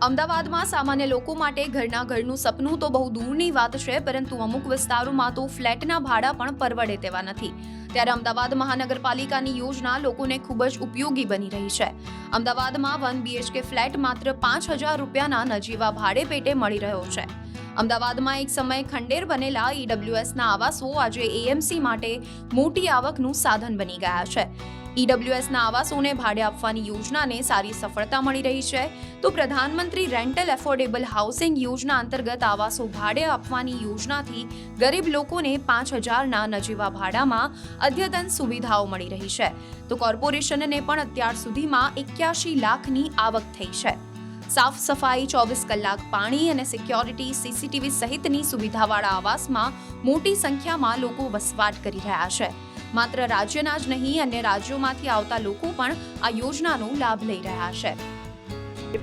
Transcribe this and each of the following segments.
અમદાવાદમાં સામાન્ય લોકો માટે ઘરનું સપનું તો બહુ દૂરની વાત છે, પરંતુ અમુક વિસ્તારોમાં તો ફ્લેટના ભાડા પણ પરવડે તેવા નથી. ત્યારે અમદાવાદ મહાનગરપાલિકાની યોજના લોકોને ખૂબ જ ઉપયોગી બની રહી છે. અમદાવાદમાં 1 BHK ફ્લેટ માત્ર 5,000 રૂપિયાના નજીવા ભાડે પેટે મળી રહ્યો છે. અમદાવાદમાં એક સમયે ખંડેર બનેલા EWSના આવાસો આજે AMC માટે મોટી આવકનું સાધન બની ગયા છે. EWSના આવાસોને ભાડે આપવાની યોજનાને સારી સફળતા મળી રહી છે, તો પ્રધાનમંત્રી રેન્ટલ એફોર્ડેબલ હાઉસિંગ યોજના અંતર્ગત આવાસો ભાડે આપવાની યોજનાથી ગરીબ લોકોને 5,000ના નજીવા ભાડામાં અદ્યતન સુવિધાઓ મળી રહી છે. તો કોર્પોરેશનને પણ અત્યાર સુધીમાં 81 લાખની આવક થઈ છે. સાફ સફાઈ, 24 કલાક પાણી અને સિક્યોરિટી, CCTV સહિતની સુવિધાવાળા આવાસમાં મોટી સંખ્યામાં લોકો વસવાટ કરી રહ્યા છે. માત્ર રાજ્યના જ નહીં, અન્ય રાજ્યોમાંથી આવતા લોકો પણ આ યોજનાનો લાભ લઈ રહ્યા છે.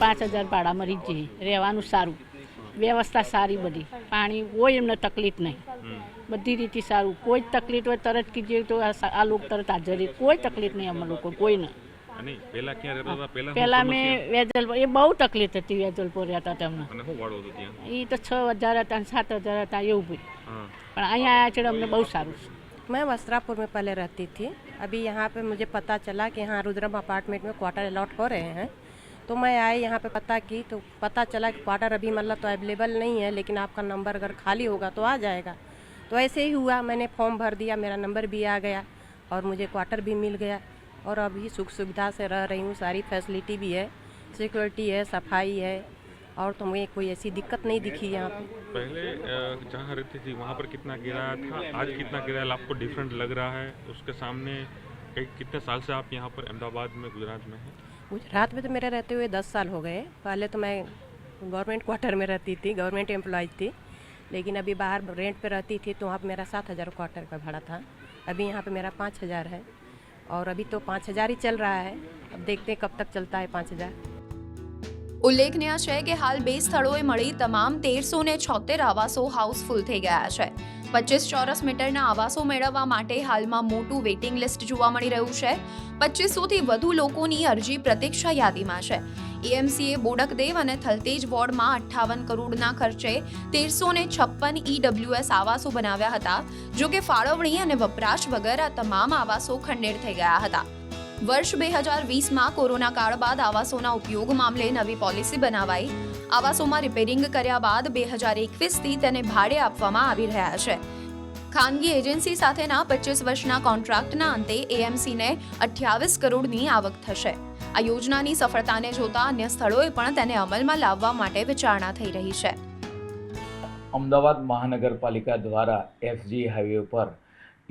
5,000 ભાડા મળી જઈએ, રહેવાનું સારું, વ્યવસ્થા સારી, બધી પાણી કોઈ એમને તકલીફ નહીં, બધી રીતે સારું. કોઈ તકલીફ હોય તરત કીજીએ તો આ લોકો તરત હાજર રહે, કોઈ તકલીફ નહીં અમે લોકો કોઈને. પહેલા મેં વેજલપુર, એ બહુ તકલીફ હતી વેજલપુર રહેતા તેમને. એ તો 6,000 હતા, 7,000 હતા એવું ભાઈ, પણ અહીંયા આવ્યા છે અમને બહુ સારું છે. मैं वस्त्रापुर में पहले रहती थी. अभी यहाँ पे मुझे पता चला कि यहाँ रुद्रम अपार्टमेंट में क्वार्टर अलॉट हो रहे हैं, तो मैं आई यहाँ पे पता की, तो पता चला कि क्वार्टर अभी मतलब तो अवेलेबल नहीं है, लेकिन आपका नंबर अगर खाली होगा तो आ जाएगा. तो ऐसे ही हुआ, मैंने फॉर्म भर दिया, मेरा नंबर भी आ गया और मुझे क्वार्टर भी मिल गया और अभी सुख सुविधा से रह रही हूँ. सारी फैसिलिटी भी है, सिक्योरिटी है, सफाई है और तो मुझे कोई ऐसी दिक्कत नहीं दिखी यहाँ पे. पहले जहाँ रहती थी वहाँ पर कितना किराया था, आज कितना किराया आपको डिफरेंट लग रहा है? उसके सामने कितने साल से आप यहाँ पर अहमदाबाद में, गुजरात में हैं? गुजरात में तो मेरे रहते हुए 10 साल हो गए. पहले तो मैं गवर्नमेंट क्वार्टर में रहती थी, गवर्नमेंट एम्प्लॉयज थी, लेकिन अभी बाहर रेंट पे रहती थी तो वहाँ पे मेरा 7,000 क्वार्टर का भाड़ा था. अभी यहाँ पे मेरा 5,000 है और अभी तो 5,000 ही चल रहा है. अब देखते हैं कब तक चलता है 5,000. ઉલ્લેખનીય છે કે હાલ 2 સ્થળોએ મળી તમામ 1,376 આવાસો હાઉસફુલ થઈ ગયા છે. 25 ચોરસ મીટરના આવાસો મેળવવા માટે હાલમાં મોટું વેઇટિંગ લિસ્ટ જોવા મળી રહ્યું છે. 2,500થી વધુ લોકોની અરજી પ્રતીક્ષા યાદીમાં છે. AMCએ બોડકદેવ અને થલતેજ વોર્ડમાં 58 કરોડના ખર્ચે 1,356 EWS આવાસો બનાવ્યા હતા. જો કે ફાળવણી અને વપરાશ વગર આ તમામ આવાસો ખંડેર થઈ ગયા હતા. વર્ષ 2020માં કોરોના કાળ બાદ આવાસોના ઉપયોગ મામલે નવી પોલિસી બનાવાઈ. આવાસોમાં રિપેરિંગ કર્યા બાદ 2021થી તેને ભાડે આપવામાં આવી રહ્યા છે. ખાનગી એજન્સી સાથેના 25 વર્ષના કોન્ટ્રાક્ટના અંતે AMCને 28 કરોડની આવક થશે. આ યોજનાની સફળતાને જોતા અન્ય સ્થળોએ પણ તેને અમલમાં લાવવા માટે વિચારણા થઈ રહી છે. અમદાવાદ મહાનગરપાલિકા દ્વારા FG હાઈવે પર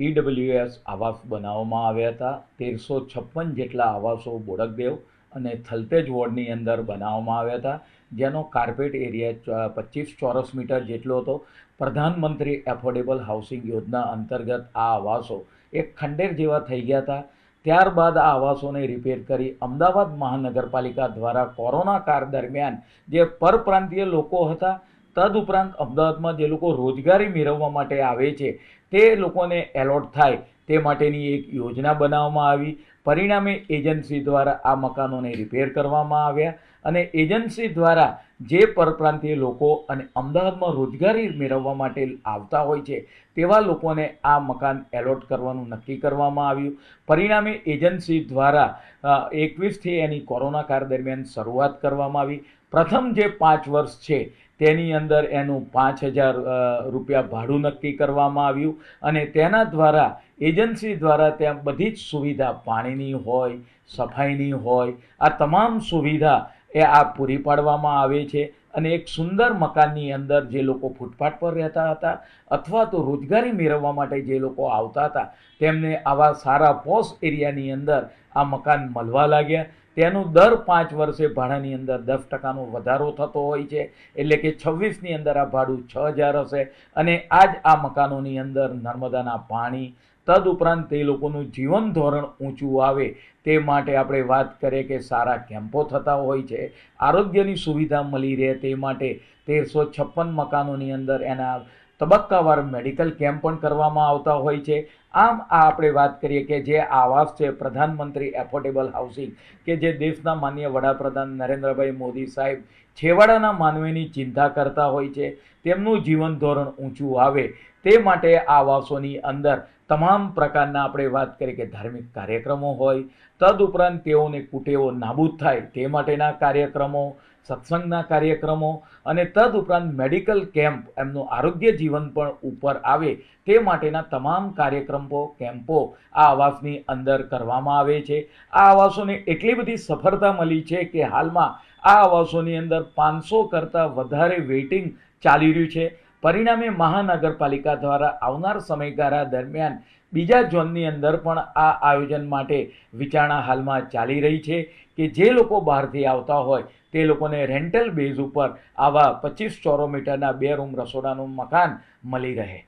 EWS આવાસ બનાવવામાં આવ્યા હતા. 1,356 જેટલા આવાસો બોડકદેવ અને થલતેજ વોર્ડની અંદર બનાવવામાં આવ્યા હતા, જેનો કાર્પેટ એરિયા 25 ચોરસ મીટર જેટલો હતો. પ્રધાનમંત્રી એફોર્ડેબલ હાઉસિંગ યોજના અંતર્ગત આ આવાસો એક ખંડેર જેવા થઈ ગયા હતા. ત્યારબાદ આ આવાસોને રિપેર કરી અમદાવાદ મહાનગરપાલિકા દ્વારા કોરોના કાળ દરમિયાન જે પરપ્રાંતીય લોકો હતા, તદુપરાંત અમદાવાદમાં જે લોકો રોજગારી મેળવવા માટે આવે છે તે લોકોને એલોટ થાય તે માટેની એક યોજના બનાવવામાં આવી. પરિણામે એજન્સી દ્વારા આ મકાનોને રિપેર કરવામાં આવ્યા અને એજન્સી દ્વારા જે પરપ્રાંતીય લોકો અને અમદાવાદમાં રોજગારી મેળવવા માટે આવતા હોય છે તેવા લોકોને આ મકાન એલોટ કરવાનું નક્કી કરવામાં આવ્યું. પરિણામે એજન્સી દ્વારા 21થી એની કોરોના કાળ દરમિયાન શરૂઆત કરવામાં આવી. પ્રથમ જે 5 વર્ષ છે તેની અંદર એનું 5,000 રૂપિયા ભાડું નક્કી કરવામાં આવ્યું અને તેના દ્વારા એજન્સી દ્વારા ત્યાં બધી જ સુવિધા, પાણીની હોય, સફાઈની હોય, આ તમામ સુવિધા એ આ પૂરી પાડવામાં આવે છે. અને એક સુંદર મકાનની અંદર જે લોકો ફૂટપાથ પર રહેતા હતા અથવા તો રોજગારી મેળવવા માટે જે લોકો આવતા હતા તેમને આવા સારા પોશ એરિયાની અંદર આ મકાન મળવા લાગ્યા. તેનું દર 5 વર્ષે ભાડાની અંદર 10%નો વધારો થતો હોય છે, એટલે કે 26ની અંદર આ ભાડું 6,000 હશે. અને આજ આ મકાનોની અંદર નર્મદાના પાણી, તદુપરાંત તે લોકોનું જીવન ધોરણ ઊંચું આવે તે માટે આપણે વાત કરીએ કે સારા કેમ્પો થતા હોય છે, આરોગ્યની સુવિધા મળી રહે તે માટે 1,356 મકાનોની અંદર એના તબક્કાવાર મેડિકલ કેમ્પ પણ કરવામાં આવતા હોય છે. આમ આ આપણે વાત કરીએ કે જે આવાસ છે પ્રધાનમંત્રી એફોર્ડેબલ હાઉસિંગ કે જે દેશના માનનીય વડાપ્રધાન નરેન્દ્રભાઈ મોદી સાહેબ છેવાડાના માનવીની ચિંતા કરતા હોય છે, તેમનું જીવન ધોરણ ઊંચું આવે તે માટે આવાસોની અંદર તમામ પ્રકારના આપણે વાત કરીએ કે ધાર્મિક કાર્યક્રમો હોય, તદુપરાંત તેઓને કુટેવો નાબૂદ થાય તે માટેના કાર્યક્રમો, સત્સંગના કાર્યક્રમો અને તદુપરાંત મેડિકલ કેમ્પ, એમનું આરોગ્ય જીવન પણ ઉપર આવે તે માટેના તમામ કાર્યક્રમો, કેમ્પો આ આવાસની અંદર કરવામાં આવે છે. આ આવાસોને એટલી બધી સફળતા મળી છે કે હાલમાં આ આવાસોની અંદર 500 કરતાં વધારે વેઇટિંગ ચાલી રહ્યું છે. પરિણામે મહાનગરપાલિકા દ્વારા આવનાર સમયગાળા દરમિયાન બીજા ઝોનની અંદર પણ આ આયોજન માટે વિચારણા હાલમાં ચાલી રહી છે કે જે લોકો બહારથી આવતા હોય તે લોકોને રેન્ટલ બેઝ ઉપર આવા 25 ચોરસ મીટરના 2 રૂમ રસોડાનું મકાન મળી રહે.